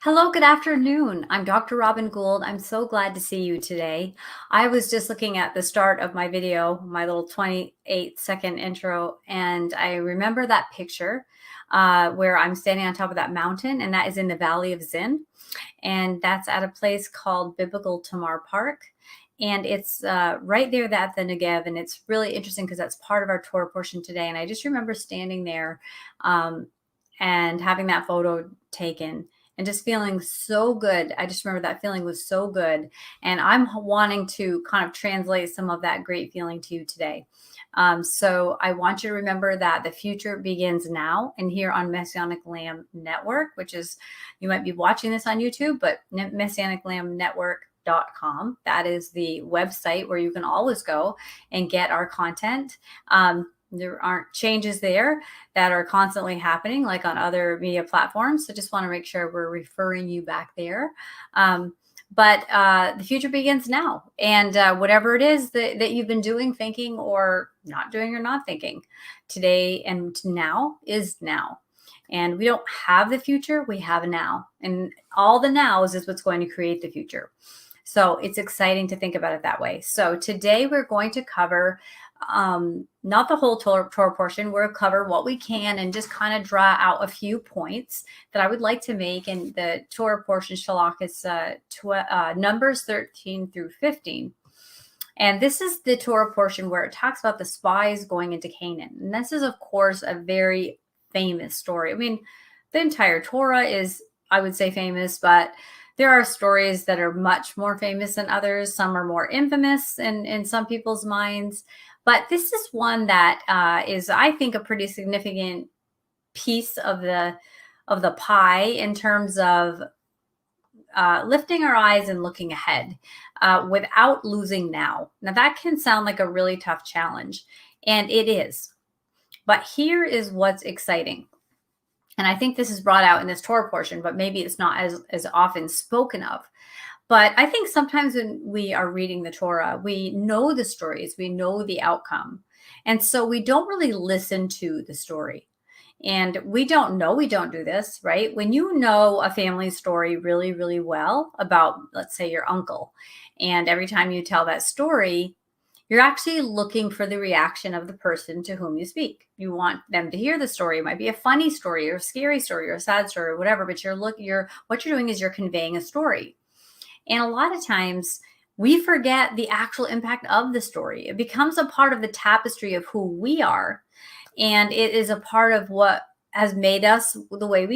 Hello, good afternoon. I'm Dr. Robin Gould. I'm so glad to see you today. I was just looking at the start of my video, my little 28-second intro, and I remember that picture where I'm standing on top of that mountain, and that is in the Valley of Zin. And that's at a place called Biblical Tamar Park. And it's right there at the Negev. And it's really interesting because that's part of our Torah portion today. And I just remember standing there um, and having that photo taken and just feeling so good. I just remember that feeling was so good. And I'm wanting to kind of translate some of that great feeling to you today. So I want you to remember that the future begins now, and here on Messianic Lamb Network, which is, you might be watching this on YouTube, but messianiclambnetwork.com. That is the website where you can always go and get our content. There aren't changes there that are constantly happening like on other media platforms. So just want to make sure we're referring you back there. But the future begins now. And whatever it is that you've been doing, thinking, or not doing or not thinking, today and now is now. And we don't have the future, we have now. And all the nows is what's going to create the future. So it's exciting to think about it that way. So today we're going to cover not the whole Torah portion. We'll cover what we can and just kind of draw out a few points that I would like to make in the Torah portion. Shalach is Numbers 13 through 15. And this is the Torah portion where it talks about the spies going into Canaan. And this is, of course, a very famous story. I mean, the entire Torah is, I would say, famous, but there are stories that are much more famous than others. Some are more infamous in some people's minds. But this is one that is, I think, a pretty significant piece of the pie in terms of lifting our eyes and looking ahead without losing now. Now, that can sound like a really tough challenge, and it is. But here is what's exciting. And I think this is brought out in this Torah portion, but maybe it's not as often spoken of. But I think sometimes when we are reading the Torah, we know the stories, we know the outcome. And so we don't really listen to the story. And we don't do this, right? When you know a family story really, really well about, let's say, your uncle, and every time you tell that story, you're actually looking for the reaction of the person to whom you speak. You want them to hear the story. It might be a funny story or a scary story or a sad story or whatever, but what you're doing is you're conveying a story. And a lot of times we forget the actual impact of the story. It becomes a part of the tapestry of who we are. And it is a part of what has made us the way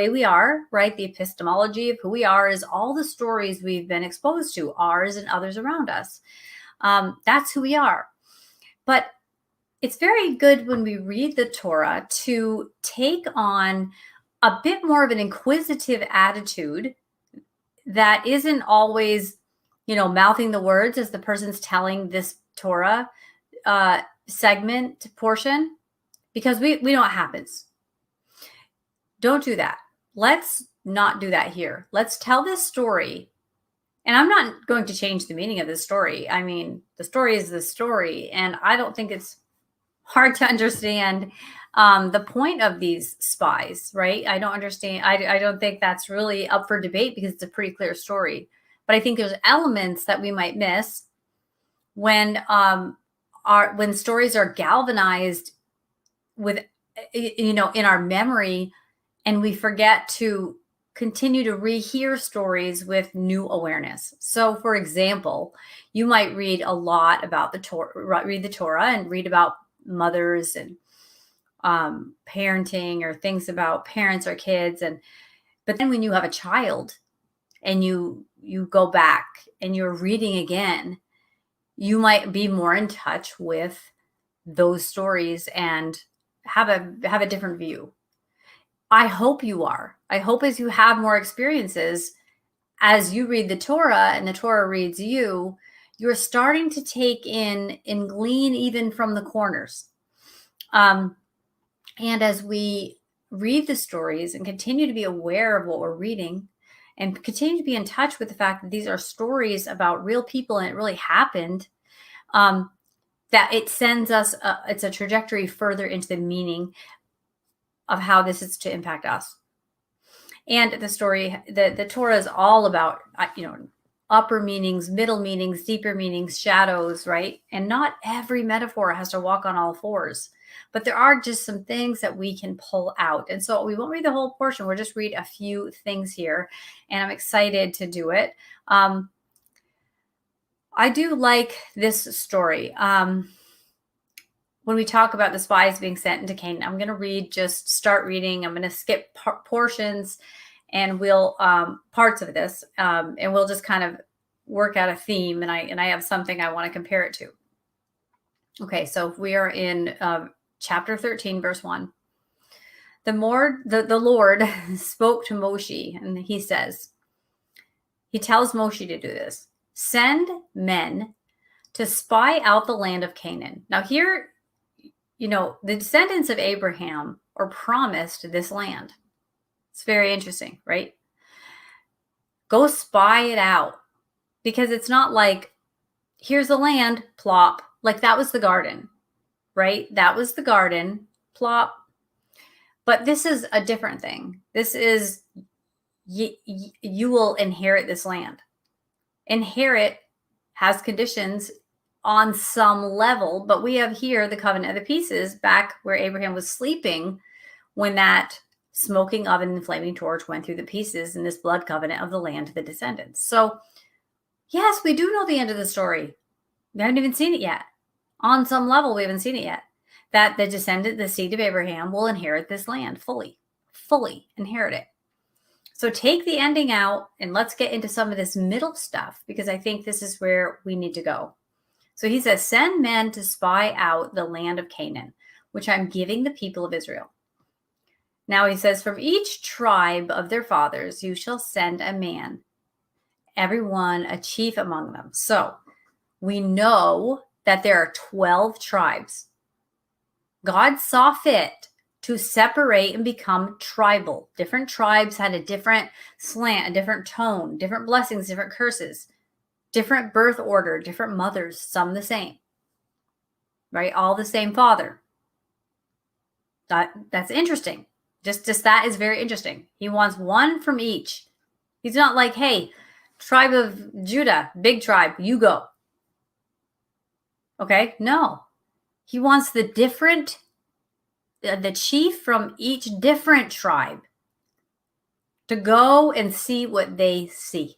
we are, right? The epistemology of who we are is all the stories we've been exposed to, ours and others around us. That's who we are. But it's very good when we read the Torah to take on a bit more of an inquisitive attitude that isn't always, mouthing the words as the person's telling this Torah segment portion, because we know what happens. Don't do that. Let's not do that here. Let's tell this story. And I'm not going to change the meaning of this story. I mean, the story is the story. And I don't think it's hard to understand the point of these spies, right? I don't understand. I don't think that's really up for debate because it's a pretty clear story. But I think there's elements that we might miss when stories are galvanized with, in our memory, and we forget to continue to rehear stories with new awareness. So, for example, you might read a lot about the Torah and read about mothers and parenting or things about parents or kids, but then when you have a child and you go back and you're reading again, you might be more in touch with those stories and have a different view. I hope you are. I hope as you have more experiences, as you read the Torah and the Torah reads you, you're starting to take in and glean even from the corners. And as we read the stories and continue to be aware of what we're reading and continue to be in touch with the fact that these are stories about real people and it really happened, that it sends us, it's a trajectory further into the meaning of how this is to impact us. And the story, the Torah is all about, upper meanings, middle meanings, deeper meanings, shadows, right? And not every metaphor has to walk on all fours, but there are just some things that we can pull out. And so we won't read the whole portion. We'll just read a few things here, and I'm excited to do it. I do like this story. When we talk about the spies being sent into Canaan, I'm going to start reading. I'm going to skip portions, and we'll parts of this, and we'll just kind of work out a theme. And I have something I want to compare it to. Okay, so we are in chapter 13, verse 1. The Lord spoke to Moshe, and he tells Moshe to do this. Send men to spy out the land of Canaan. Now here, the descendants of Abraham are promised this land. It's very interesting, right? Go spy it out, because it's not like, here's the land, plop. Like that was the garden, right? That was the garden, plop. But this is a different thing. This is, you will inherit this land. Inherit has conditions on some level, but we have here the covenant of the pieces, back where Abraham was sleeping when that smoking oven and flaming torch went through the pieces in this blood covenant of the land to the descendants. So yes, we do know the end of the story. We haven't even seen it yet. On some level, we haven't seen it yet. That the seed of Abraham will inherit this land fully inherit it. So take the ending out and let's get into some of this middle stuff, because I think this is where we need to go. So he says, send men to spy out the land of Canaan, which I'm giving the people of Israel. Now he says, from each tribe of their fathers, you shall send a man, everyone a chief among them. So we know that there are 12 tribes. God saw fit to separate and become tribal. Different tribes had a different slant, a different tone, different blessings, different curses, different birth order, different mothers, some the same, right? All the same father. That's interesting. Just that is very interesting. He wants one from each. He's not like, hey, tribe of Judah, big tribe, you go. Okay, no. He wants the chief from each different tribe to go and see what they see.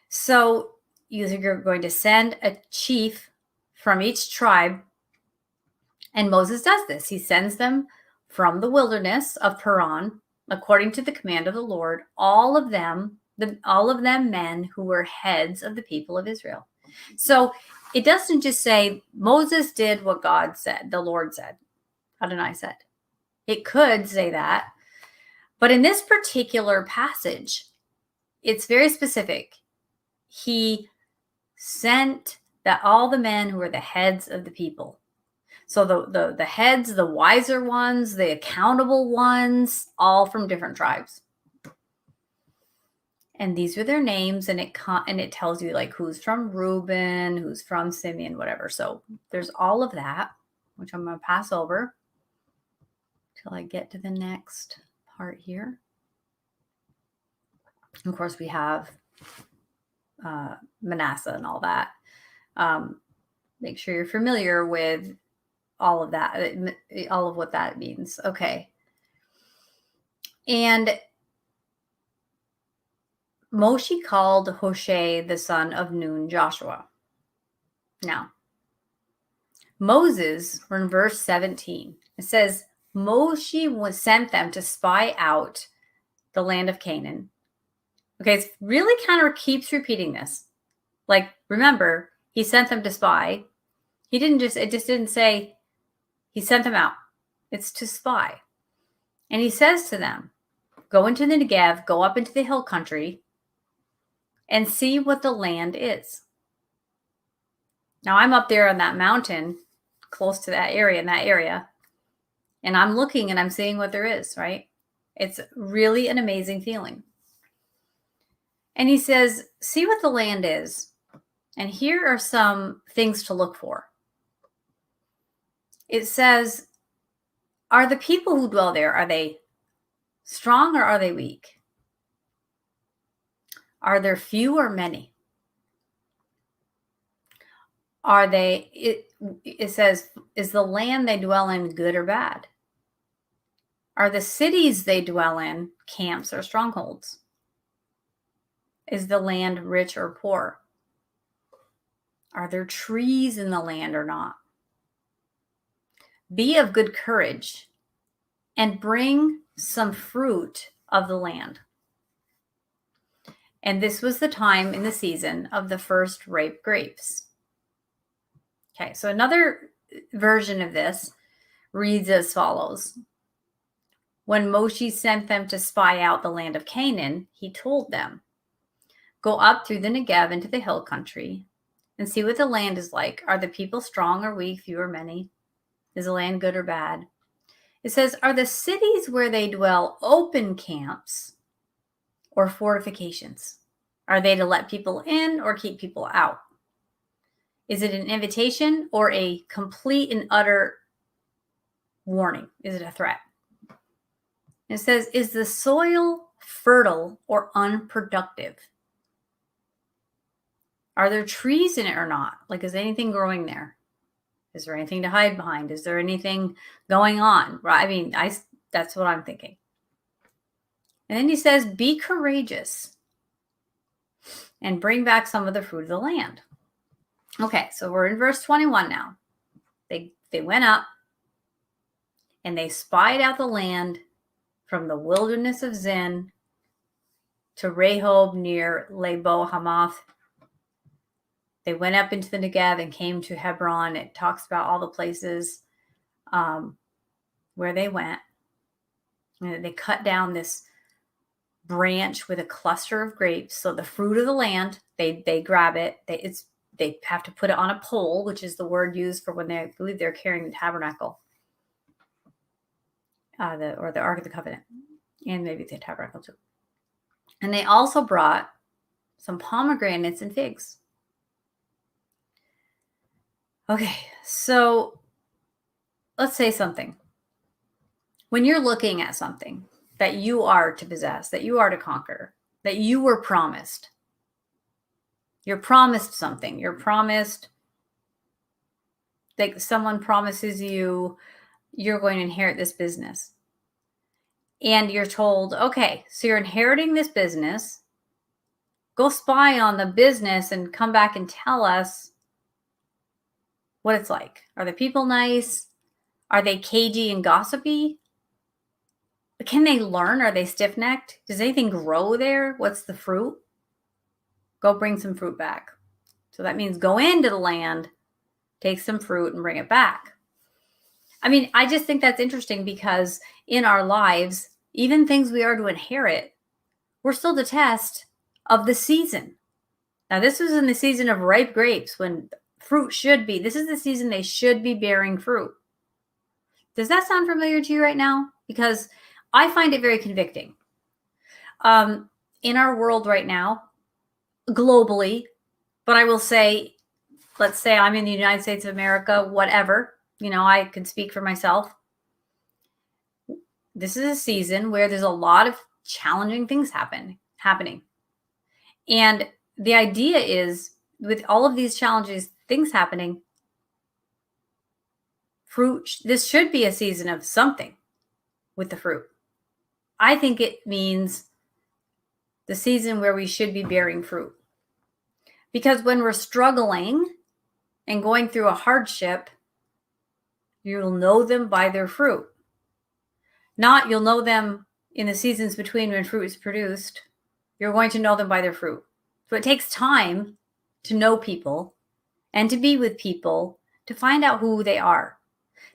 So you're going to send a chief from each tribe, and Moses does this. He sends them from the wilderness of Paran, according to the command of the Lord, all of them men who were heads of the people of Israel. So it doesn't just say Moses did what God said, the Lord said, Adonai said. It could say that. But in this particular passage, it's very specific. He sent all the men who were the heads of the people. So the heads, the wiser ones, the accountable ones, all from different tribes. And these are their names, and it tells you like who's from Reuben, who's from Simeon, whatever. So there's all of that, which I'm going to pass over till I get to the next part here. Of course, we have Manasseh and all that. Make sure you're familiar with all of that, all of what that means. Okay. And Moshe called Hoshea, the son of Nun, Joshua. Now, Moses, we're in verse 17. It says, Moshe sent them to spy out the land of Canaan. Okay, it's really kind of keeps repeating this. Like, remember, he sent them to spy. It just didn't say he sent them out. It's to spy. And he says to them, go into the Negev, go up into the hill country, and see what the land is. Now, I'm up there on that mountain, close to that area, and I'm looking and I'm seeing what there is, right? It's really an amazing feeling. And he says, see what the land is. And here are some things to look for. It says, are the people who dwell there, are they strong or are they weak? Are there few or many? Are they, it says, is the land they dwell in good or bad? Are the cities they dwell in camps or strongholds? Is the land rich or poor? Are there trees in the land or not? Be of good courage and bring some fruit of the land. And this was the time in the season of the first ripe grapes. Okay, so another version of this reads as follows. When Moshe sent them to spy out the land of Canaan, he told them, go up through the Negev into the hill country and see what the land is like. Are the people strong or weak, few or many? Is the land good or bad? It says, are the cities where they dwell open camps or fortifications? Are they to let people in or keep people out? Is it an invitation or a complete and utter warning? Is it a threat? It says, is the soil fertile or unproductive? Are there trees in it or not? Like, is anything growing there? Is there anything to hide behind? Is there anything going on? Right? I mean, that's what I'm thinking. And then he says, be courageous and bring back some of the fruit of the land. Okay, so we're in verse 21 now. They went up and they spied out the land from the wilderness of Zin to Rehob near Lebo Hamath. They went up into the Negev and came to Hebron. It talks about all the places where they went. And they cut down this branch with a cluster of grapes. So the fruit of the land, they grab it. They have to put it on a pole, which is the word used for when I believe they're carrying the tabernacle, or the Ark of the Covenant, and maybe the tabernacle too. And they also brought some pomegranates and figs. Okay, so let's say something. When you're looking at something that you are to possess, that you are to conquer, that you were promised, you're promised something. You're promised, like someone promises you, you're going to inherit this business. And you're told, okay, so you're inheriting this business. Go spy on the business and come back and tell us what it's like. Are the people nice? Are they cagey and gossipy? Can they learn? Are they stiff-necked? Does anything grow there? What's the fruit? Go bring some fruit back. So that means go into the land, take some fruit, and bring it back. I mean, I just think that's interesting because in our lives, even things we are to inherit, we're still the test of the season. Now, this was in the season of ripe grapes when fruit should be. This is the season they should be bearing fruit. Does that sound familiar to you right now? Because I find it very convicting. In our world right now, globally, but I will say, let's say I'm in the United States of America, whatever, I can speak for myself. This is a season where there's a lot of challenging things happening. And the idea is, with all of these challenges, things happening, fruit, this should be a season of something with the fruit. I think it means the season where we should be bearing fruit. Because when we're struggling and going through a hardship, you'll know them by their fruit. Not you'll know them in the seasons between when fruit is produced. You're going to know them by their fruit. So it takes time to know people and to be with people, to find out who they are,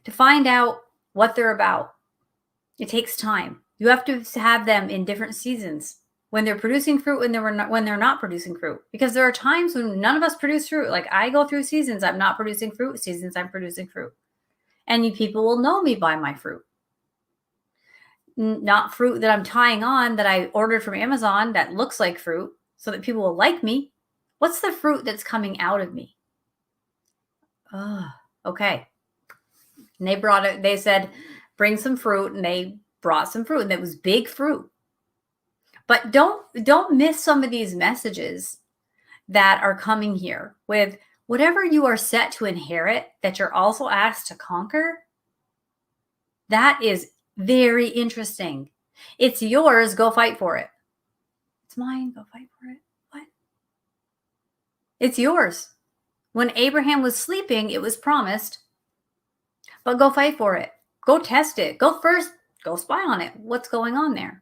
to find out what they're about. It takes time. You have to have them in different seasons, when they're producing fruit and when they're not producing fruit. Because there are times when none of us produce fruit. Like I go through seasons I'm not producing fruit, seasons I'm producing fruit. And you people will know me by my fruit. Not fruit that I'm tying on that I ordered from Amazon that looks like fruit so that people will like me. What's the fruit that's coming out of me? Oh, okay. And they brought it, they said, bring some fruit, and they brought some fruit, and that was big fruit. But don't miss some of these messages that are coming here with whatever you are set to inherit that you're also asked to conquer. That is very interesting. It's yours. Go fight for it. It's mine. Go fight for it. What? It's yours. When Abraham was sleeping, it was promised, but go fight for it. Go test it. Go first. Go spy on it. What's going on there?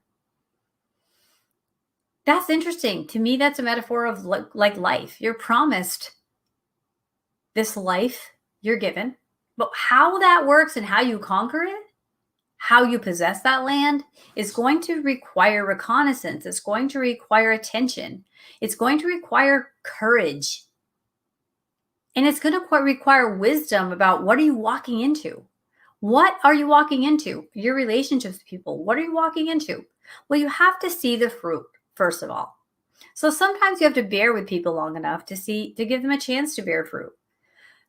That's interesting. To me, that's a metaphor of like life. You're promised this life you're given, but how that works and how you conquer it, how you possess that land is going to require reconnaissance. It's going to require attention. It's going to require courage. And it's going to require wisdom about what are you walking into? What are you walking into? Your relationships with people. What are you walking into? Well, you have to see the fruit, first of all. So sometimes you have to bear with people long enough to give them a chance to bear fruit.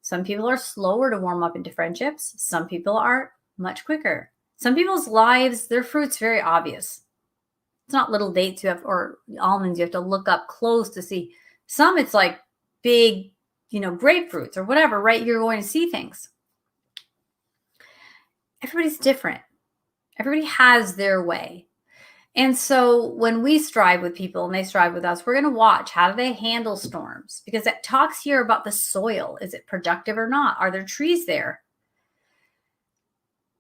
Some people are slower to warm up into friendships. Some people are much quicker. Some people's lives, their fruit's very obvious. It's not little dates you have or almonds you have to look up close to see. Some it's like big, grapefruits or whatever, right? You're going to see things. Everybody's different. Everybody has their way. And so when we strive with people and they strive with us, we're going to watch how do they handle storms, because it talks here about the soil. Is it productive or not? Are there trees there?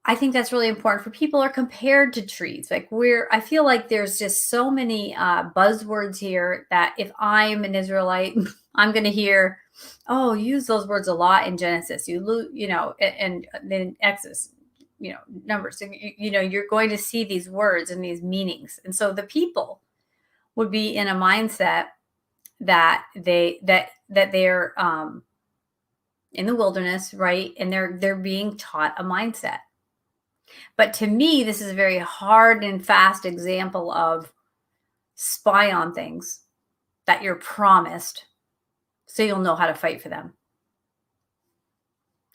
I think that's really important for people are compared to trees. I feel like there's just so many buzzwords here that if I'm an Israelite, I'm going to hear, oh, use those words a lot in Genesis, and then Exodus, Numbers, you're going to see these words and these meanings. And so the people would be in a mindset that they're in the wilderness, right? And they're being taught a mindset. But to me, this is a very hard and fast example of spy on things that you're promised so you'll know how to fight for them.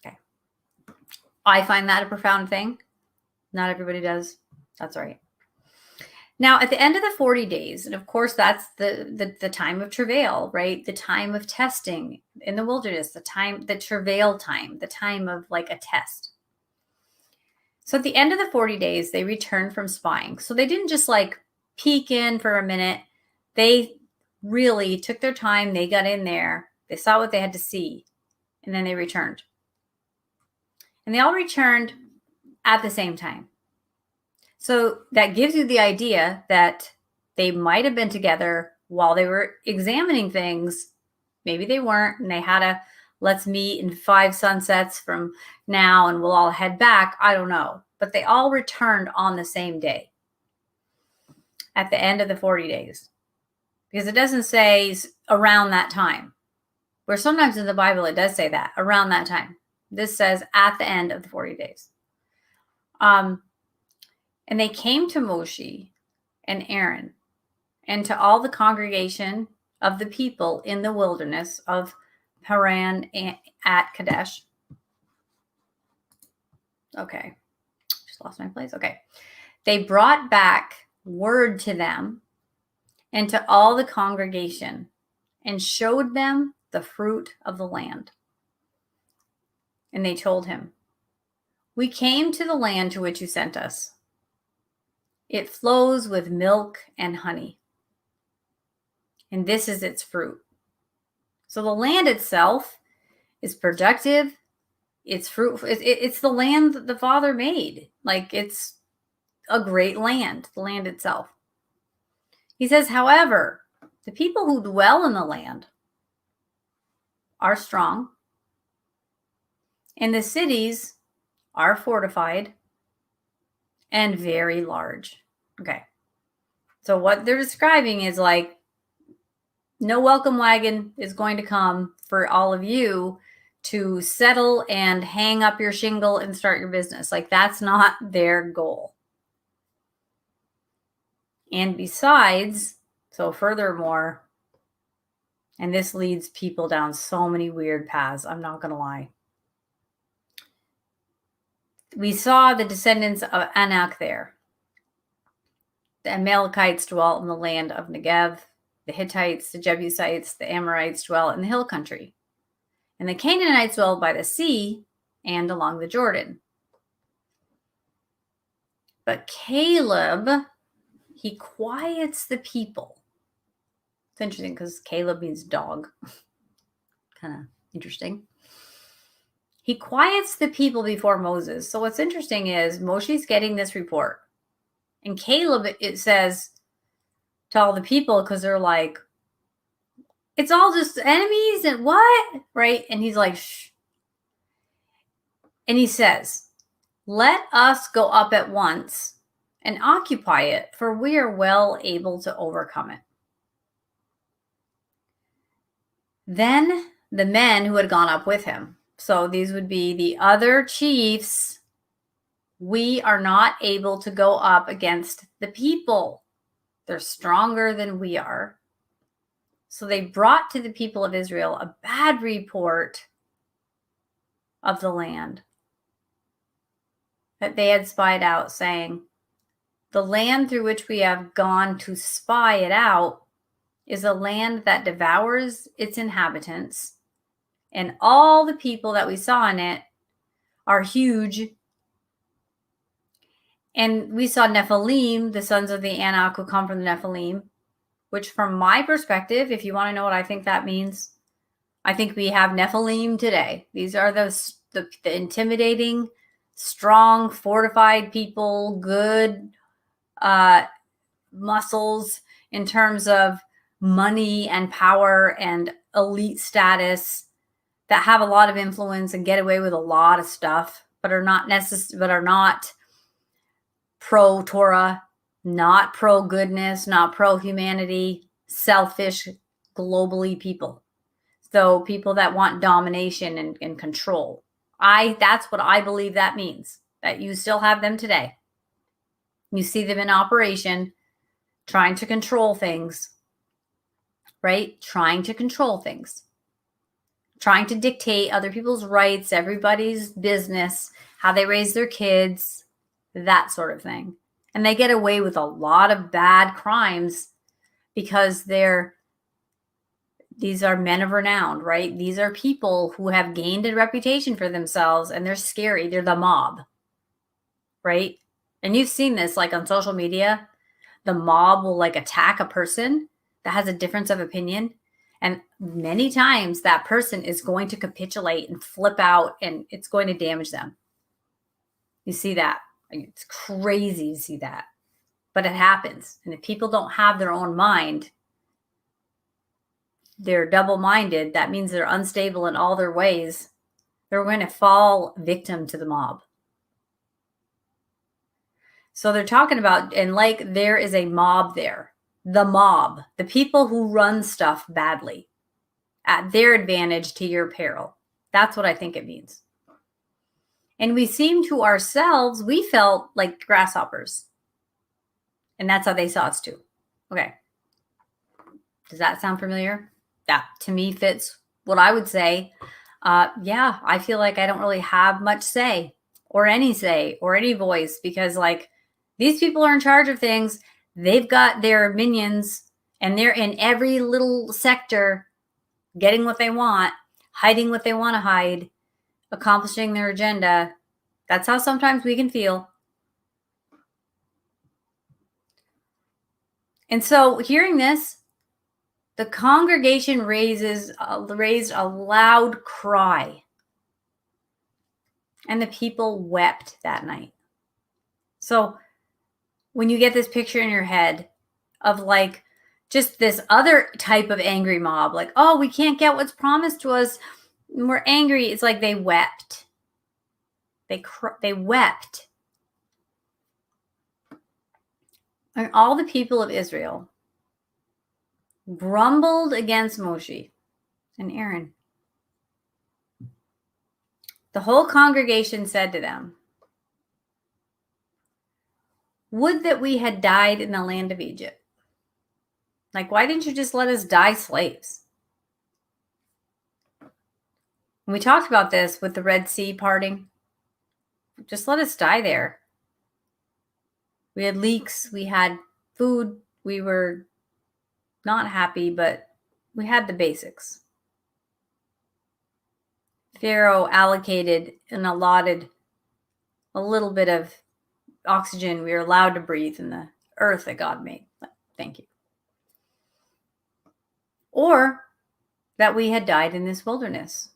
Okay. I find that a profound thing. Not everybody does. That's all right. Now, at the end of the 40 days, and of course, that's the time of travail, right? The time of testing in the wilderness, the travail time, the time of like a test. So at the end of the 40 days, they returned from spying. So they didn't just like peek in for a minute. They really took their time. They got in there. They saw what they had to see. And then they returned. And they all returned at the same time. So that gives you the idea that they might have been together while they were examining things. Maybe they weren't, and they had a let's meet in 5 sunsets from now and we'll all head back. I don't know. But they all returned on the same day at the end of the 40 days. Because it doesn't say around that time. Where sometimes in the Bible it does say that, around that time. This says at the end of the 40 days. And they came to Moshe and Aaron and to all the congregation of the people in the wilderness of Paran at Kadesh. Okay. Just lost my place. Okay. They brought back word to them and to all the congregation and showed them the fruit of the land. And they told him, we came to the land to which you sent us. It flows with milk and honey. And this is its fruit. So the land itself is productive. It's fruitful. It's the land that the Father made. Like it's a great land, the land itself. He says, however, the people who dwell in the land are strong, and the cities are fortified and very large. Okay. So what they're describing is like, no welcome wagon is going to come for all of you to settle and hang up your shingle and start your business. Like that's not their goal. And besides, so furthermore, and this leads people down so many weird paths, I'm not going to lie. We saw the descendants of Anak there. The Amalekites dwelt in the land of Negev. The Hittites, the Jebusites, the Amorites dwelt in the hill country. And the Canaanites dwelled by the sea and along the Jordan. But Caleb, he quiets the people. It's interesting because Caleb means dog. Kind of interesting. He quiets the people before Moses. So what's interesting is Moshe's getting this report. And Caleb, it says to all the people, because they're like, it's all just enemies and what? Right? And he's like, shh. And he says, let us go up at once and occupy it, for we are well able to overcome it. Then the men who had gone up with him, so these would be the other chiefs, we are not able to go up against the people. They're stronger than we are. So they brought to the people of Israel a bad report of the land that they had spied out, saying, the land through which we have gone to spy it out is a land that devours its inhabitants, and all the people that we saw in it are huge. And we saw Nephilim, the sons of the Anak who come from the Nephilim, which from my perspective, if you want to know what I think that means, I think we have Nephilim today. These are the intimidating, strong, fortified people, good muscles in terms of money and power and elite status that have a lot of influence and get away with a lot of stuff, but are not pro Torah, not pro goodness, not pro humanity, selfish, globally people. So people that want domination and control. That's what I believe that means, that you still have them today. You see them in operation, trying to control things, right? Trying to control things, trying to dictate other people's rights, everybody's business, how they raise their kids, that sort of thing. And they get away with a lot of bad crimes because these are men of renown, right? These are people who have gained a reputation for themselves, and they're scary. They're the mob, right? And you've seen this like on social media. The mob will like attack a person that has a difference of opinion. And many times that person is going to capitulate and flip out, and it's going to damage them. You see that. It's crazy to see that. But it happens. And if people don't have their own mind, they're double-minded. That means they're unstable in all their ways. They're going to fall victim to the mob. So they're talking about, and like there is a mob there. The mob, the people who run stuff badly at their advantage to your peril. That's what I think it means. And we seem to ourselves, we felt like grasshoppers. And that's how they saw us too. Okay. Does that sound familiar? That to me fits what I would say. Yeah, I feel like I don't really have much say or any voice, because like these people are in charge of things. They've got their minions and they're in every little sector getting what they want, hiding what they want to hide, accomplishing their agenda. That's how sometimes we can feel. And so hearing this, the congregation raised a loud cry, and the people wept that night. So when you get this picture in your head of like just this other type of angry mob, like, oh, we can't get what's promised to us, and we're angry. It's like they wept. They wept. And all the people of Israel grumbled against Moshe and Aaron. The whole congregation said to them, would that we had died in the land of Egypt. Like, why didn't you just let us die slaves? And we talked about this with the Red Sea parting. Just let us die there. We had leaks. We had Food, we were not happy, but we had the basics. Pharaoh allocated and allotted a little bit of oxygen we were allowed to breathe in the earth that God made. Thank you. Or that we had died in this wilderness.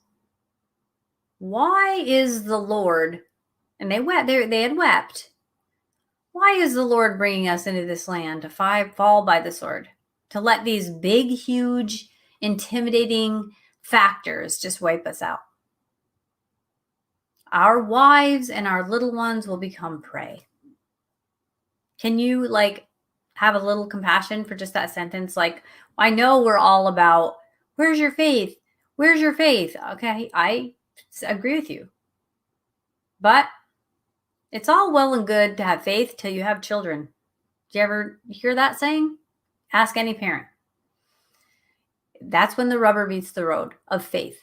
Why is the Lord, and they had wept, why is the Lord bringing us into this land to fall by the sword? To let these big, huge, intimidating factors just wipe us out. Our wives and our little ones will become prey. Can you have a little compassion for just that sentence? I know we're all about, where's your faith? Where's your faith? Okay, I agree with you. But it's all well and good to have faith till you have children. Do you ever hear that saying? Ask any parent. That's when the rubber meets the road of faith.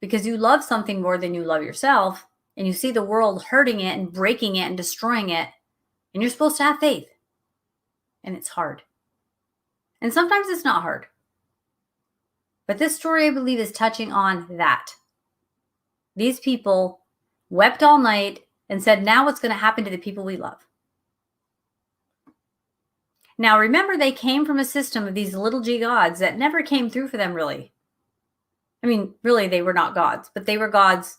Because you love something more than you love yourself, and you see the world hurting it and breaking it and destroying it, and you're supposed to have faith. And it's hard. And sometimes it's not hard. But this story, I believe, is touching on that. These people wept all night and said, now what's going to happen to the people we love? Now, remember, they came from a system of these little g gods that never came through for them, really. I mean, really, they were not gods, but they were gods,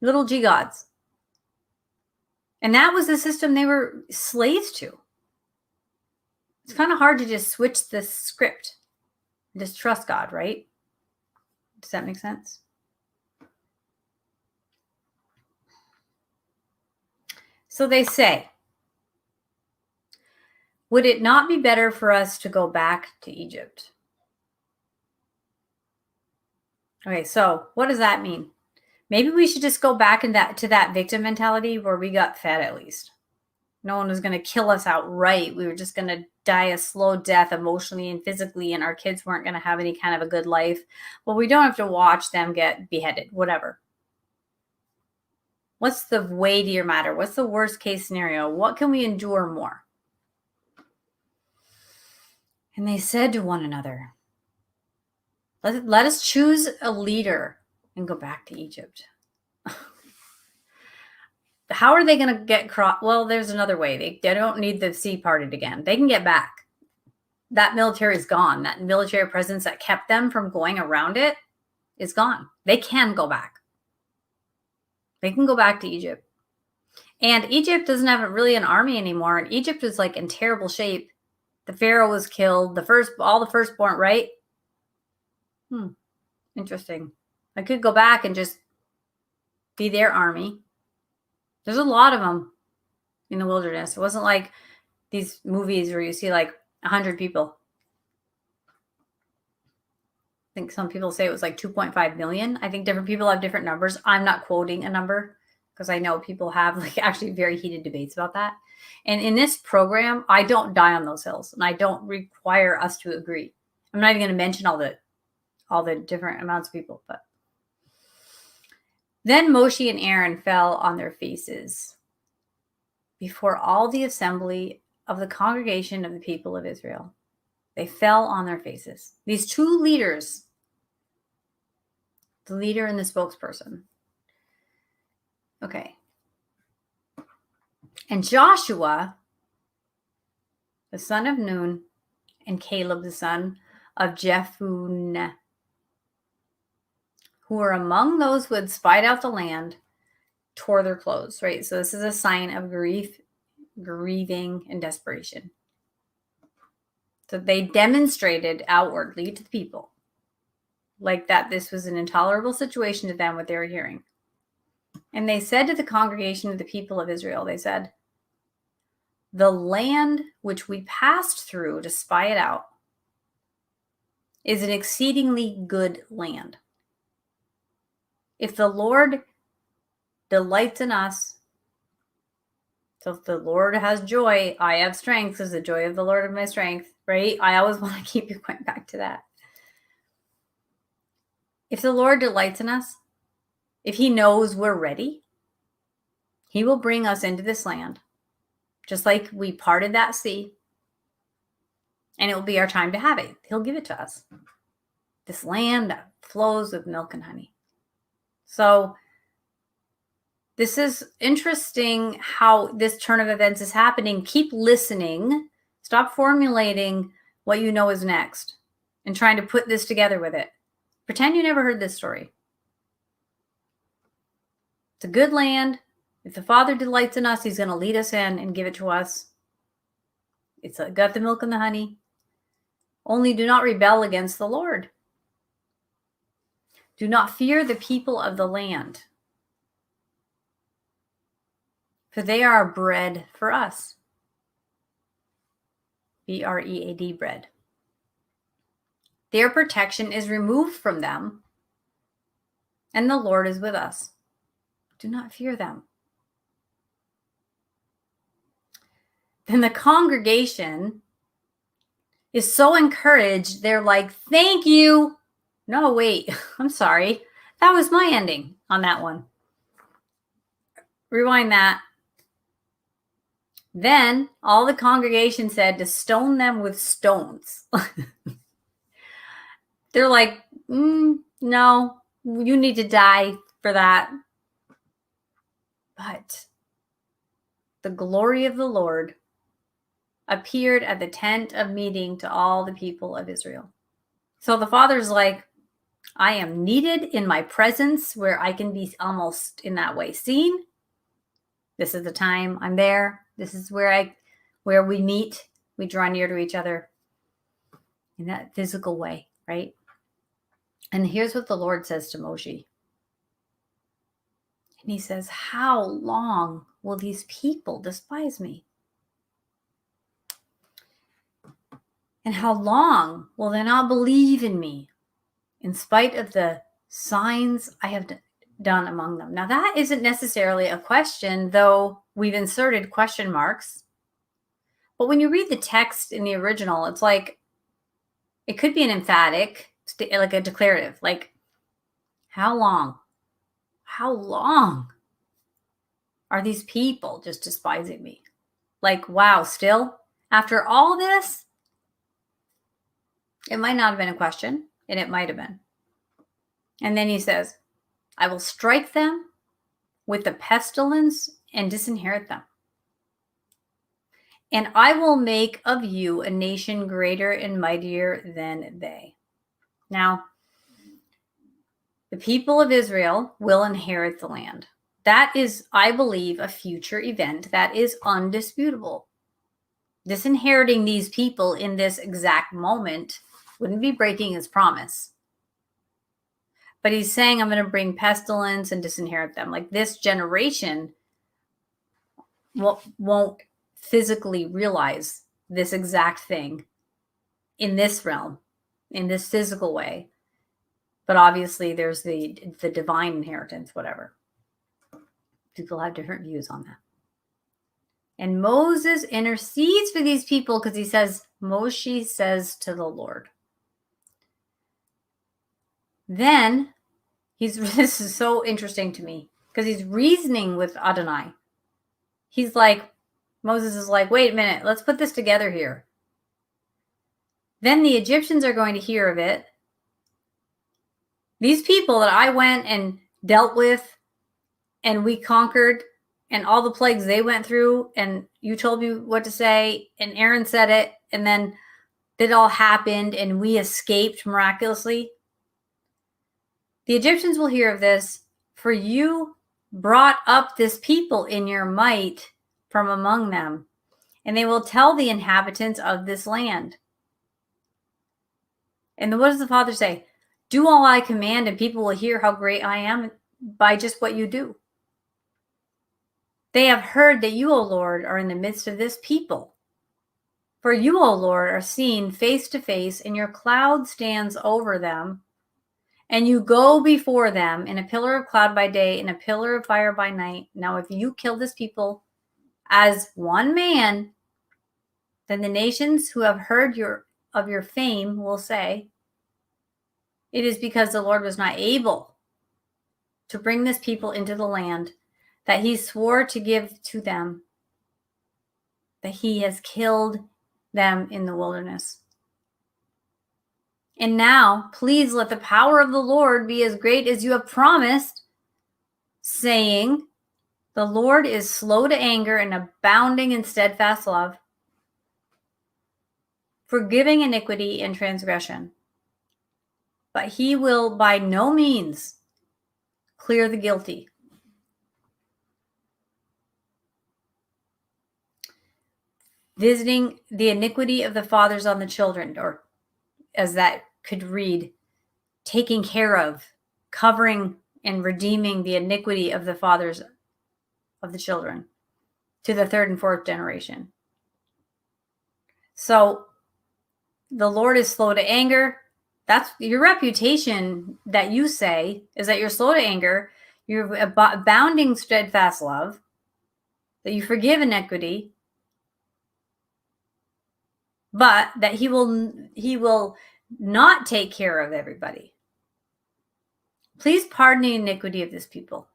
little g gods. And that was the system they were slaves to. It's kind of hard to just switch the script, just trust God, right? Does that make sense? So they say, would it not be better for us to go back to Egypt? Okay, so what does that mean? Maybe we should just go back to that victim mentality where we got fed at least. No one was going to kill us outright. We were just going to die a slow death emotionally and physically, and our kids weren't going to have any kind of a good life. Well, we don't have to watch them get beheaded, whatever. What's the weightier matter? What's the worst case scenario? What can we endure more? And they said to one another, let us choose a leader and go back to Egypt. How are they going to get crossed? Well, there's another way. They don't need the sea parted again. They can get back. That military is gone. That military presence that kept them from going around it is gone. They can go back. They can go back to Egypt. And Egypt doesn't have really an army anymore. And Egypt is in terrible shape. The Pharaoh was killed. All the firstborn, right? Interesting. I could go back and just be their army. There's a lot of them in the wilderness. It wasn't like these movies where you see 100 people. I think some people say it was 2.5 million. I think different people have different numbers. I'm not quoting a number because I know people have actually very heated debates about that. And in this program, I don't die on those hills, and I don't require us to agree. I'm not even going to mention all the different amounts of people, but then Moshe and Aaron fell on their faces before all the assembly of the congregation of the people of Israel. They fell on their faces. These two leaders, the leader and the spokesperson. Okay. And Joshua, the son of Nun, and Caleb, the son of Jephunneh, who were among those who had spied out the land, tore their clothes, right? So this is a sign of grief, grieving, and desperation. So they demonstrated outwardly to the people that this was an intolerable situation to them, what they were hearing. And they said to the congregation of the people of Israel, they said, the land which we passed through to spy it out is an exceedingly good land. If the Lord delights in us, so if the Lord has joy, I have strength, is the joy of the Lord of my strength, right? I always want to keep you going back to that. If the Lord delights in us, if he knows we're ready, he will bring us into this land, just like we parted that sea. and it will be our time to have it. He'll give it to us. This land that flows with milk and honey. So this is interesting how this turn of events is happening. Keep listening. Stop formulating what you know is next and trying to put this together with it. Pretend you never heard this story. It's a good land. If the Father delights in us, he's going to lead us in and give it to us. It's got the milk and the honey. Only do not rebel against the Lord. Do not fear the people of the land, for they are bread for us. D.R.E, bread. Their protection is removed from them, and the Lord is with us. Do not fear them. Then the congregation is so encouraged, they're like, thank you. No, wait, I'm sorry. That was my ending on that one. Rewind that. Then all the congregation said to stone them with stones. They're like, no, you need to die for that. But the glory of the Lord appeared at the tent of meeting to all the people of Israel. So the Father's like, I am needed in my presence where I can be almost in that way seen. This is the time I'm there. This is where we meet. We draw near to each other in that physical way, right? And here's what the Lord says to Moshe. And he says, how long will these people despise me? And how long will they not believe in me in spite of the signs I have done among them? Now, that isn't necessarily a question, though we've inserted question marks. But when you read the text in the original, it's like, it could be an emphatic, like a declarative, like, how long? How long are these people just despising me? Like, wow, still? After all this? It might not have been a question, and it might have been. And then he says, I will strike them with the pestilence and disinherit them. And I will make of you a nation greater and mightier than they. Now, the people of Israel will inherit the land. That is, I believe, a future event that is undisputable. Disinheriting these people in this exact moment wouldn't be breaking his promise. But he's saying, I'm going to bring pestilence and disinherit them. Like, this generation won't physically realize this exact thing in this realm, in this physical way. But obviously there's the divine inheritance, whatever. People have different views on that. And Moses intercedes for these people because he says, Moshe says to the Lord. Then this is so interesting to me because he's reasoning with Adonai. He's like, Moses is like, wait a minute, let's put this together here. Then the Egyptians are going to hear of it. These people that I went and dealt with and we conquered and all the plagues they went through and you told me what to say and Aaron said it and then it all happened and we escaped miraculously. The Egyptians will hear of this, for you brought up this people in your might from among them, and they will tell the inhabitants of this land. And what does the Father say? Do all I command, and people will hear how great I am by just what you do. They have heard that you, O Lord, are in the midst of this people. For you, O Lord, are seen face to face, and your cloud stands over them. And you go before them in a pillar of cloud by day and a pillar of fire by night. Now, if you kill this people as one man, then the nations who have heard of your fame will say, it is because the Lord was not able to bring this people into the land that he swore to give to them, that he has killed them in the wilderness. And now, please let the power of the Lord be as great as you have promised, saying, the Lord is slow to anger and abounding in steadfast love, forgiving iniquity and transgression. But he will by no means clear the guilty. Visiting the iniquity of the fathers on the children, or as that could read, taking care of, covering and redeeming the iniquity of the fathers of the children to the third and fourth generation. So the Lord is slow to anger. That's your reputation that you say is that you're slow to anger, you're abounding steadfast love, that you forgive iniquity, but that he will not take care of everybody. Please pardon the iniquity of this people,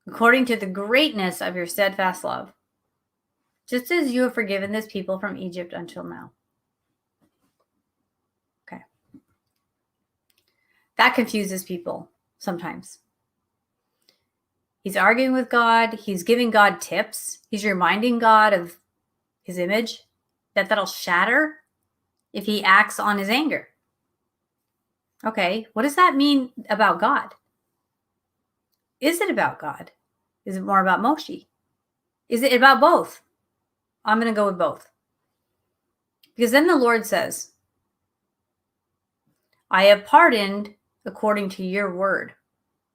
according to the greatness of your steadfast love, just as you have forgiven this people from Egypt until now. Okay. That confuses people sometimes. He's arguing with God. He's giving God tips. He's reminding God of his image, that'll shatter if he acts on his anger. Okay, what does that mean about God? Is it about God? Is it more about Moshe? Is it about both? I'm going to go with both. Because then the Lord says, I have pardoned according to your word,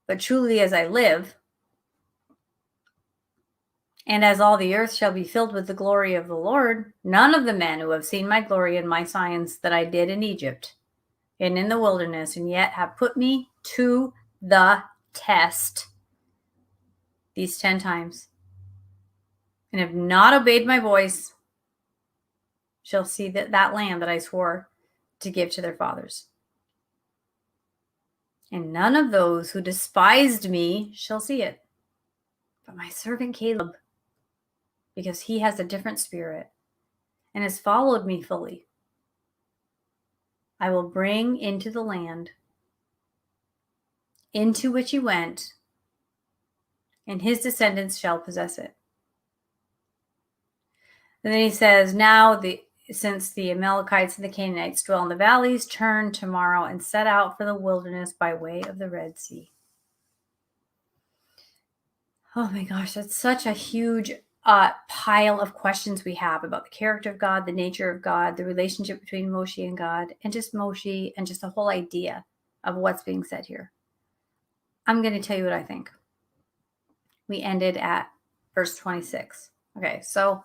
but truly as I live, and as all the earth shall be filled with the glory of the Lord, none of the men who have seen my glory and my signs that I did in Egypt and in the wilderness, and yet have put me to the test these 10 times, and have not obeyed my voice, shall see that land that I swore to give to their fathers. And none of those who despised me shall see it, but my servant Caleb, because he has a different spirit and has followed me fully, I will bring into the land into which he went, and his descendants shall possess it. And then he says, now since the Amalekites and the Canaanites dwell in the valleys, turn tomorrow and set out for the wilderness by way of the Red Sea. Oh my gosh, that's such a huge pile of questions we have about the character of God, the nature of God, the relationship between Moshe and God, and just Moshe and just the whole idea of what's being said here. I'm going to tell you what I think. We ended at verse 26. Okay, so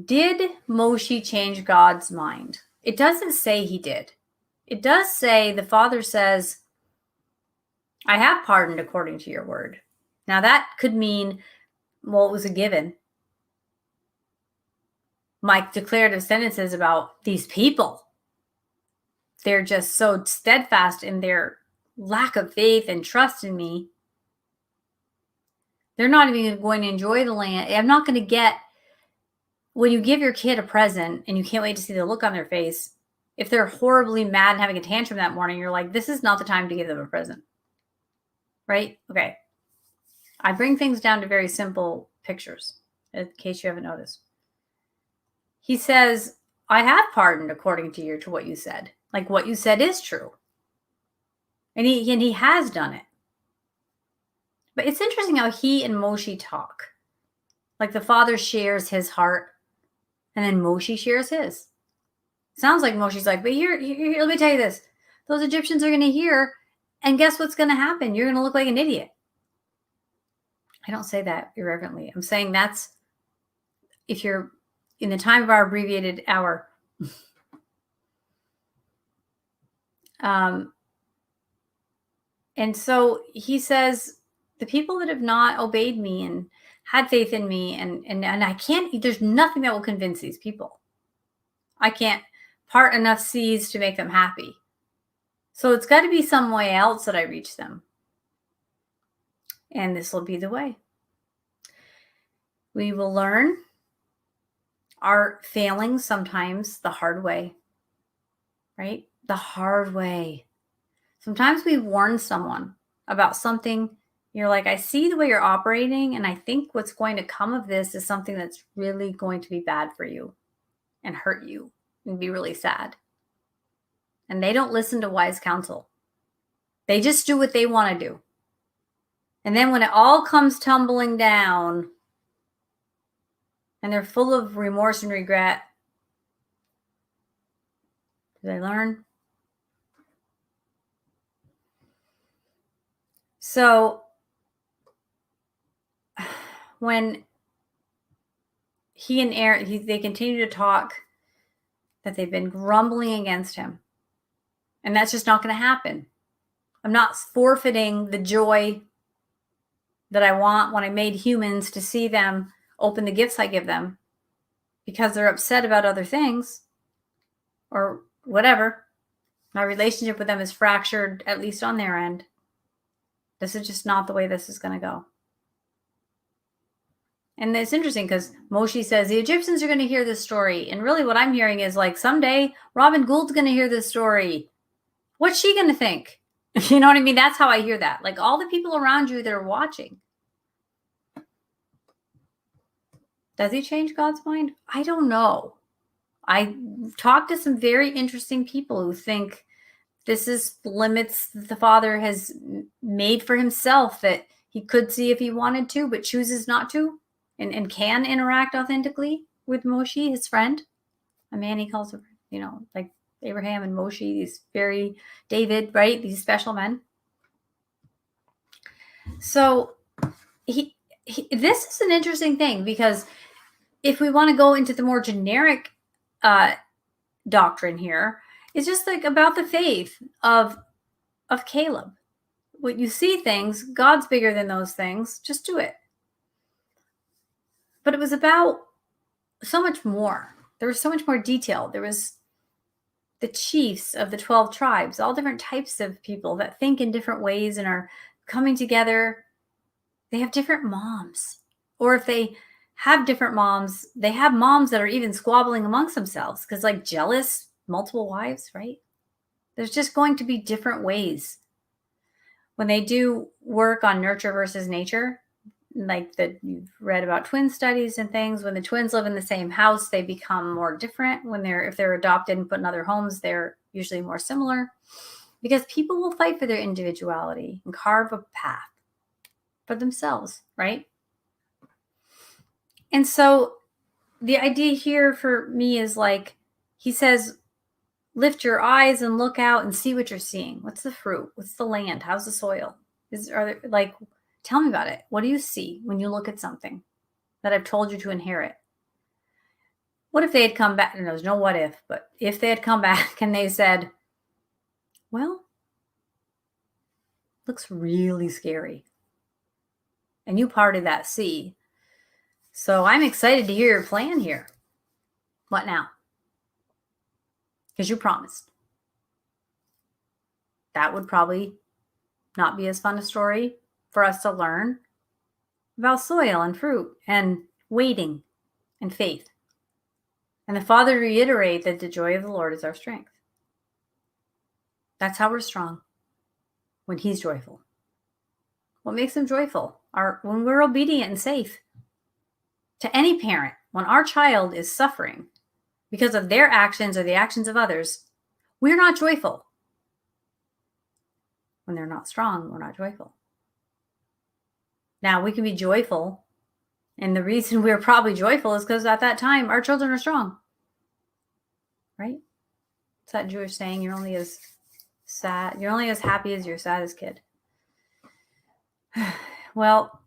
did Moshe change God's mind? It doesn't say he did. It does say the Father says, I have pardoned according to your word. Now that could mean, well, it was a given. My declarative sentences about these people, they're just so steadfast in their lack of faith and trust in me. They're not even going to enjoy the land. I'm not going to get, when you give your kid a present and you can't wait to see the look on their face, if they're horribly mad and having a tantrum that morning, you're like, this is not the time to give them a present. Right? Okay. I bring things down to very simple pictures, in case you haven't noticed. He says, I have pardoned according to what you said. Like what you said is true. And he has done it. But it's interesting how he and Moshe talk. Like the Father shares his heart, and then Moshe shares his. Sounds like Moshe's like, but here, let me tell you this. Those Egyptians are going to hear, and guess what's going to happen? You're going to look like an idiot. I don't say that irreverently. I'm saying that's, if you're in the time of our abbreviated hour, and so he says, the people that have not obeyed me and had faith in me, and I can't, there's nothing that will convince these people. I can't part enough seas to make them happy. So it's got to be some way else that I reach them. And this will be the way. We will learn our failings sometimes the hard way. right? The hard way. Sometimes we warn someone about something. You're like, I see the way you're operating, and I think what's going to come of this is something that's really going to be bad for you and hurt you and be really sad. And they don't listen to wise counsel. They just do what they want to do. And then when it all comes tumbling down and they're full of remorse and regret, do they learn? So when he and Aaron, they continue to talk, that they've been grumbling against him. And that's just not going to happen. I'm not forfeiting the joy that I want when I made humans to see them open the gifts I give them because they're upset about other things or whatever. My relationship with them is fractured, at least on their end. This is just not the way this is going to go. And it's interesting because Moshe says the Egyptians are going to hear this story. And really what I'm hearing is like someday Robin Gould's going to hear this story. What's she going to think? You know what I mean? That's how I hear that. Like all the people around you that are watching. Does he change God's mind? I don't know. I talked to some very interesting people who think this is limits that the Father has made for himself that he could see if he wanted to, but chooses not to, and can interact authentically with Moshe, his friend, a man he calls, like Abraham and Moshe, these very David, right? These special men. So this is an interesting thing because if we want to go into the more generic doctrine here, it's just like about the faith of Caleb. When you see things, God's bigger than those things, just do it. But it was about so much more. There was so much more detail. There was the chiefs of the 12 tribes, all different types of people that think in different ways and are coming together. They have different moms. Or if they have different moms, they have moms that are even squabbling amongst themselves because like jealous, multiple wives, right? There's just going to be different ways. When they do work on nurture versus nature, like that you've read about twin studies and things, when the twins live in the same house, they become more different. If they're adopted and put in other homes, they're usually more similar because people will fight for their individuality and carve a path for themselves, right? And so the idea here for me is like, he says, lift your eyes and look out and see what you're seeing. What's the fruit? What's the land? How's the soil? Tell me about it. What do you see when you look at something that I've told you to inherit? What if they had come back? And there's no what if, but if they had come back and they said, well, looks really scary. And you parted that sea. So I'm excited to hear your plan here. What now? Because you promised. That would probably not be as fun a story for us to learn about soil and fruit and waiting and faith. And the Father reiterate that the joy of the Lord is our strength. That's how we're strong, when he's joyful. What makes him joyful? When we're obedient and safe. To any parent, when our child is suffering because of their actions or the actions of others, we're not joyful. When they're not strong, we're not joyful. Now, we can be joyful, and the reason we're probably joyful is because at that time, our children are strong. Right? It's that Jewish saying, you're only as happy as your saddest kid. Well,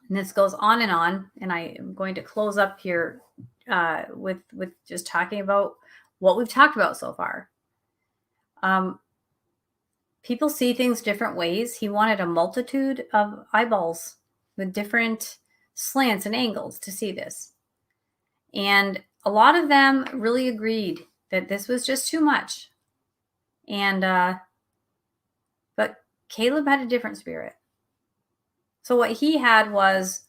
and this goes on, and I am going to close up here with just talking about what we've talked about so far. People see things different ways. He wanted a multitude of eyeballs with different slants and angles to see this. And a lot of them really agreed that this was just too much. And but Caleb had a different spirit. So what he had was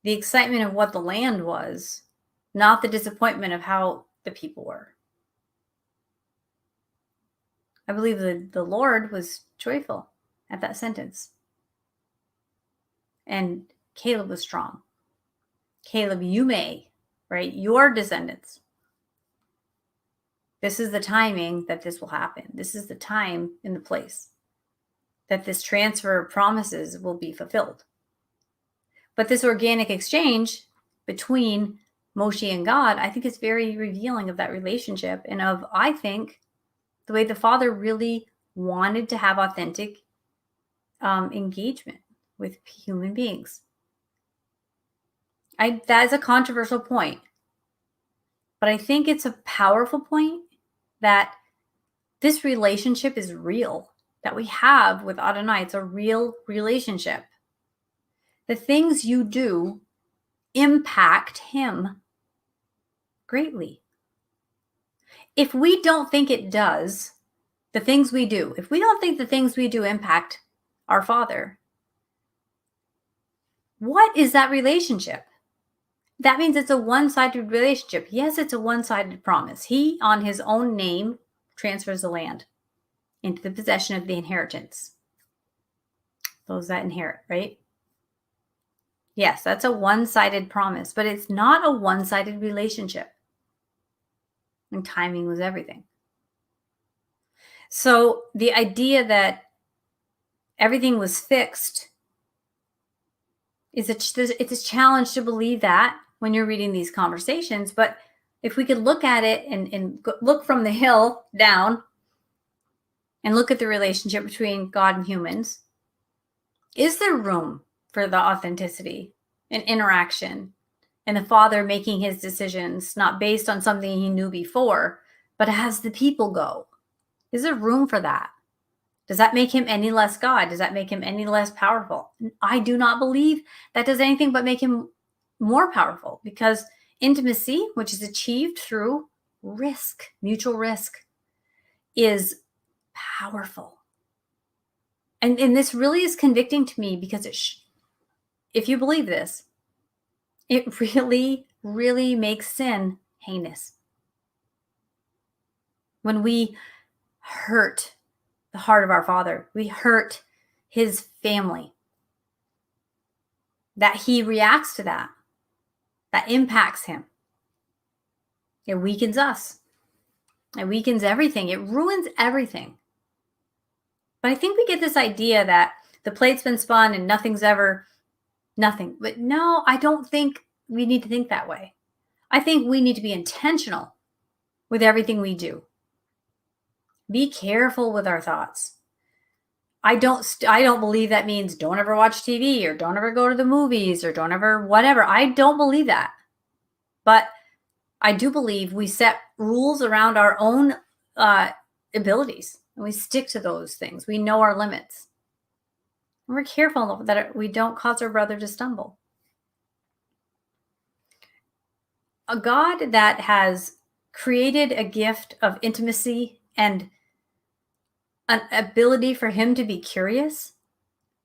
the excitement of what the land was, not the disappointment of how the people were. I believe the Lord was joyful at that sentence. And Caleb was strong. Caleb, you may, right? Your descendants. This is the timing that this will happen. This is the time and the place that this transfer of promises will be fulfilled. But this organic exchange between Moshe and God, I think is very revealing of that relationship and of, I think, the way the Father really wanted to have authentic engagement with human beings. That is a controversial point, but I think it's a powerful point that this relationship is real, that we have with Adonai. It's a real relationship. The things you do impact him greatly. If we don't think it does, the things we do, if we don't think the things we do impact our Father, what is that relationship? That means it's a one-sided relationship. Yes, it's a one-sided promise. He, on his own name, transfers the land into the possession of the inheritance. Those that inherit, right? Yes, that's a one-sided promise, but it's not a one-sided relationship. And timing was everything. So the idea that everything was fixed it's a challenge to believe that when you're reading these conversations. But if we could look at it and look from the hill down and look at the relationship between God and humans, is there room for the authenticity and interaction and the Father making his decisions not based on something he knew before, but as the people go? Is there room for that? Does that make him any less God? Does that make him any less powerful? I do not believe that does anything but make him more powerful, because intimacy, which is achieved through risk, mutual risk, is powerful. And this really is convicting to me, because if you believe this, it really, really makes sin heinous. When we hurt the heart of our Father, we hurt his family, that he reacts to that impacts him. It weakens us. It weakens everything. It ruins everything. But I think we get this idea that the plate's been spun and nothing's ever nothing. But no, I don't think we need to think that way. I think we need to be intentional with everything we do. Be careful with our thoughts. I don't believe that means don't ever watch TV or don't ever go to the movies or don't ever whatever. I don't believe that. But I do believe we set rules around our own abilities, and we stick to those things. We know our limits. And we're careful that we don't cause our brother to stumble. A God that has created a gift of intimacy and an ability for him to be curious,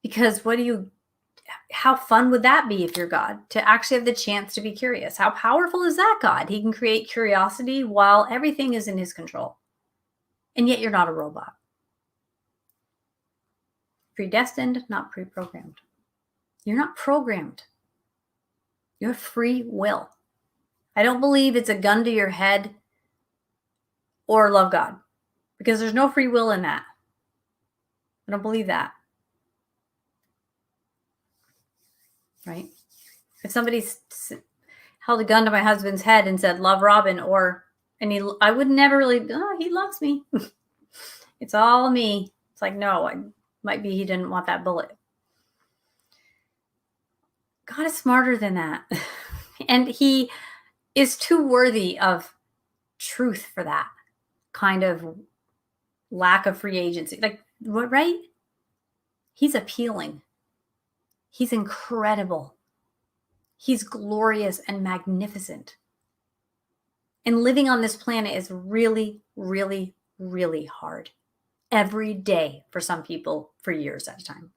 because how fun would that be if you're God, to actually have the chance to be curious? How powerful is that God? He can create curiosity while everything is in his control. And yet you're not a robot. Predestined, not pre-programmed. You're not programmed. You have free will. I don't believe it's a gun to your head or love God, because there's no free will in that. I don't believe that. Right? If somebody held a gun to my husband's head and said, love Robin, I would never really, he loves me. It's all me. It's like, no, might be he didn't want that bullet. God is smarter than that. And he is too worthy of truth for that kind of lack of free agency. Like, what, right? He's appealing. He's incredible. He's glorious and magnificent. And living on this planet is really, really, really hard. Every day for some people, for years at a time.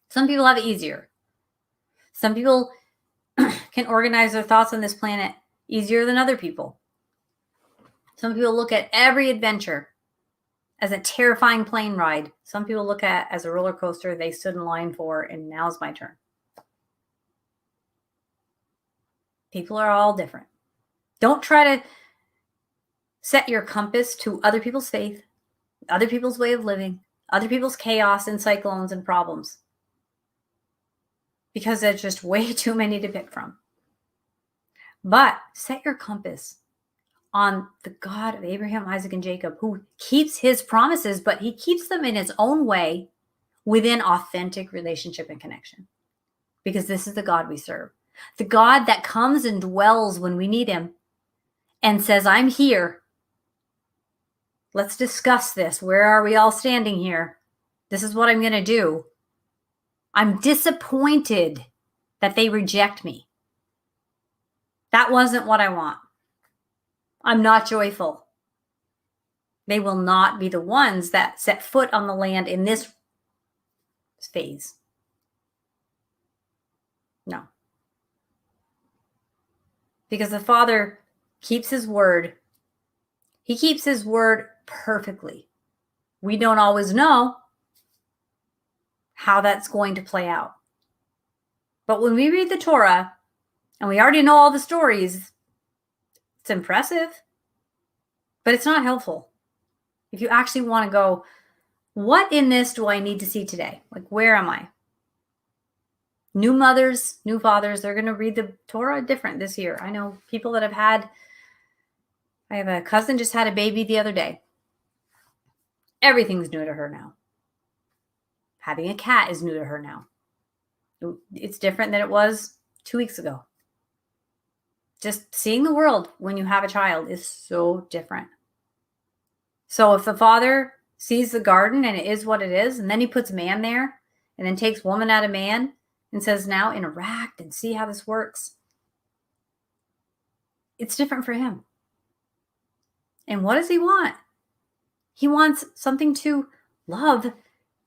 Some people have it easier. Some people can organize their thoughts on this planet easier than other people. Some people look at every adventure as a terrifying plane ride. Some people look at as a roller coaster they stood in line for, and now's my turn. People are all different. Don't try to set your compass to other people's faith, other people's way of living, other people's chaos and cyclones and problems, because there's just way too many to pick from. But set your compass on the God of Abraham, Isaac, and Jacob, who keeps his promises, but he keeps them in his own way within authentic relationship and connection. Because this is the God we serve. The God that comes and dwells when we need him and says, I'm here. Let's discuss this. Where are we all standing here? This is what I'm going to do. I'm disappointed that they reject me. That wasn't what I want. I'm not joyful. They will not be the ones that set foot on the land in this phase. No. Because the Father keeps his word. He keeps his word perfectly. We don't always know how that's going to play out. But when we read the Torah, and we already know all the stories, it's impressive, but it's not helpful. If you actually want to go, what in this do I need to see today? Like, where am I? New mothers, new fathers, they're going to read the Torah different this year. I know people that I have a cousin just had a baby the other day. Everything's new to her now. Having a cat is new to her now. It's different than it was 2 weeks ago. Just seeing the world when you have a child is so different. So if the Father sees the garden and it is what it is, and then he puts man there, and then takes woman out of man, and says, now interact and see how this works. It's different for him. And what does he want? He wants something to love,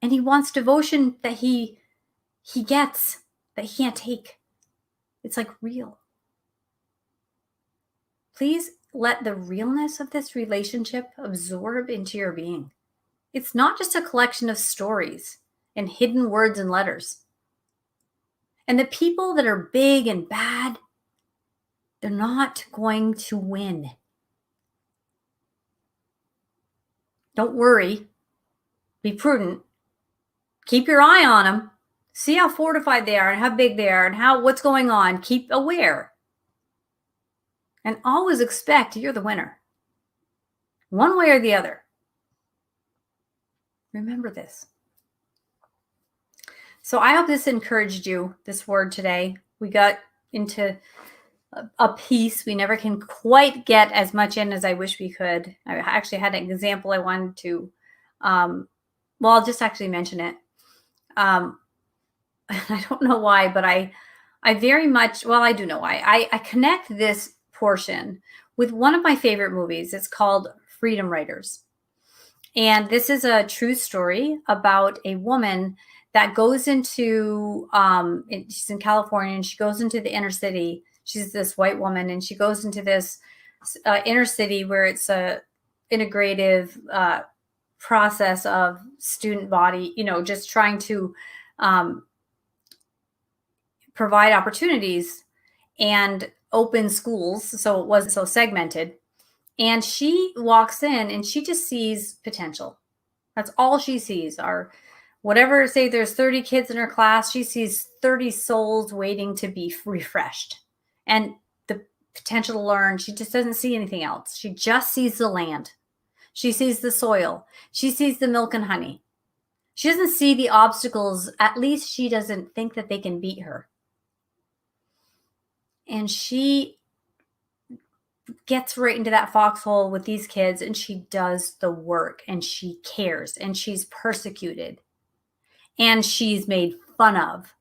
and he wants devotion that he gets, that he can't take. It's like real. Please let the realness of this relationship absorb into your being. It's not just a collection of stories and hidden words and letters. And the people that are big and bad, they're not going to win. Don't worry. Be prudent. Keep your eye on them. See how fortified they are and how big they are and what's going on. Keep aware. And always expect you're the winner. One way or the other. Remember this. So I hope this encouraged you, this word today. We got into a piece. We never can quite get as much in as I wish we could. I actually had an example I wanted to, I'll just actually mention it. I don't know why, but I very much, I do know why. I connect this portion with one of my favorite movies. It's called Freedom Writers. And this is a true story about a woman that goes into, she's in California, and she goes into the inner city. She's this white woman, and she goes into this inner city where it's a integrative process of student body, just trying to provide opportunities and open schools. So it wasn't so segmented. And she walks in and she just sees potential. That's all she sees are whatever, say there's 30 kids in her class, she sees 30 souls waiting to be refreshed. And the potential to learn, she just doesn't see anything else. She just sees the land. She sees the soil. She sees the milk and honey. She doesn't see the obstacles. At least she doesn't think that they can beat her. And she gets right into that foxhole with these kids, and she does the work, and she cares, and she's persecuted, and she's made fun of,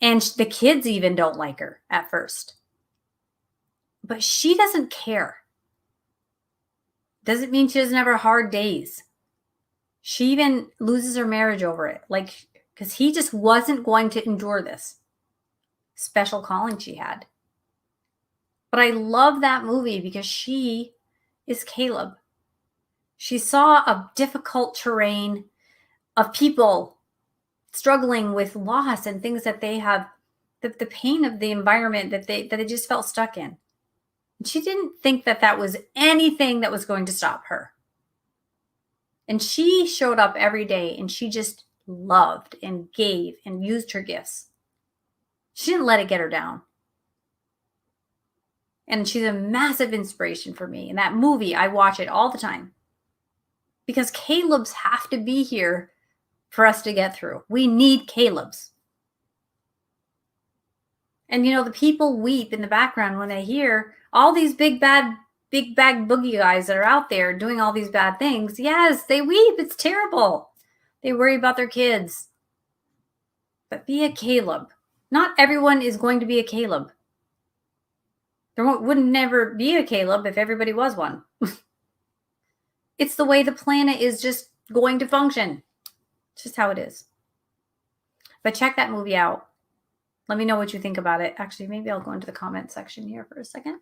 and the kids even don't like her at first. But she doesn't care. Doesn't mean she doesn't have her hard days. She even loses her marriage over it, because he just wasn't going to endure this special calling she had. But I love that movie because she is Caleb. She saw a difficult terrain of people struggling with loss and things that they have, the pain of the environment that they just felt stuck in. And she didn't think that that was anything that was going to stop her. And she showed up every day and she just loved and gave and used her gifts. She didn't let it get her down. And she's a massive inspiration for me. In that movie, I watch it all the time. Because Caleb's have to be here for us to get through. We need Caleb's. And the people weep in the background when they hear all these big bag boogie guys that are out there doing all these bad things. Yes, they weep. It's terrible. They worry about their kids. But be a Caleb. Not everyone is going to be a Caleb. There wouldn't never be a Caleb if everybody was one. It's the way the planet is just going to function. It's just how it is. But check that movie out. Let me know what you think about it. Actually, maybe I'll go into the comment section here for a second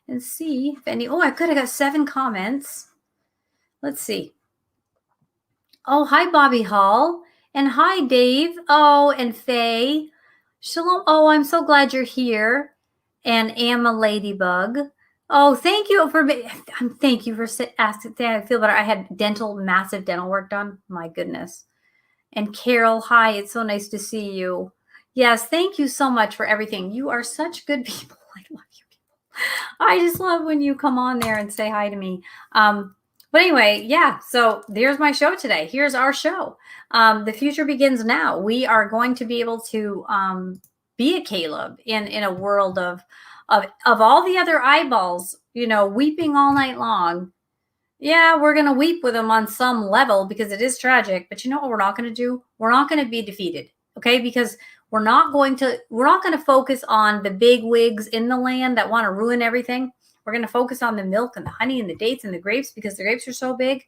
and see if any. Oh, I got 7 comments. Let's see. Oh, hi, Bobby Hall. And hi, Dave. Oh, and Faye. Shalom. Oh, I'm so glad you're here. And am a ladybug. Oh, thank you for asking. I feel better. I had massive dental work done. My goodness. And Carol, hi. It's so nice to see you. Yes, thank you so much for everything. You are such good people. I love you people. I just love when you come on there and say hi to me. But anyway, yeah, so there's my show today. Here's our show. The future begins now. We are going to be able to be a Caleb in a world of all the other eyeballs, weeping all night long. Yeah, we're going to weep with them on some level because it is tragic. But you know what we're not going to do? We're not going to be defeated, okay? Because we're not going to focus on the big wigs in the land that want to ruin everything. We're going to focus on the milk and the honey and the dates and the grapes because the grapes are so big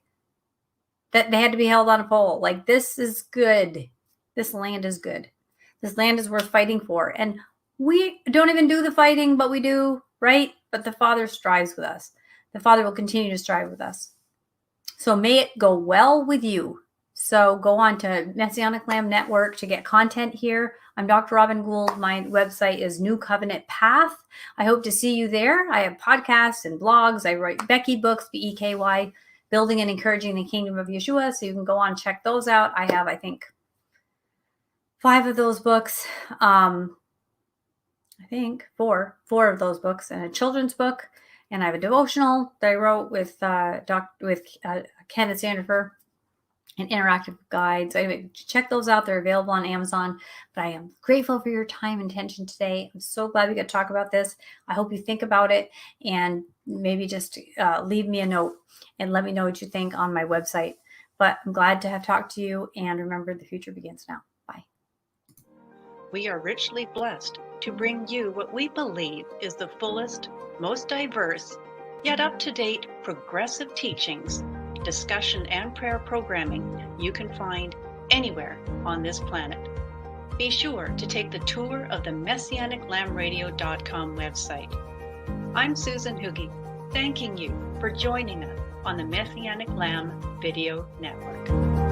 that they had to be held on a pole. Like, this is good. This land is good. This land is worth fighting for. And we don't even do the fighting, but we do, right? But the Father strives with us. The Father will continue to strive with us. So may it go well with you. So go on to Messianic Lamb Network to get content here. I'm Dr. Robin Gould. My website is New Covenant Path. I hope to see you there. I have podcasts and blogs. I write Becky books, BEKY, Building and Encouraging the Kingdom of Yeshua. So you can go on and check those out. I have, I think, 5 of those books. I think 4 of those books, and a children's book. And I have a devotional that I wrote with Kenneth Sandifer, and interactive guides. Anyway, check those out. They're available on Amazon. But I am grateful for your time and attention today. I'm so glad we got to talk about this. I hope you think about it and maybe just leave me a note and let me know what you think on my website. But I'm glad to have talked to you. And remember, the future begins now. Bye. We are richly blessed to bring you what we believe is the fullest, most diverse, yet up-to-date progressive teachings, discussion, and prayer programming you can find anywhere on this planet. Be sure to take the tour of the MessianicLambRadio.com website. I'm Susan Hoogie, thanking you for joining us on the Messianic Lamb Video Network.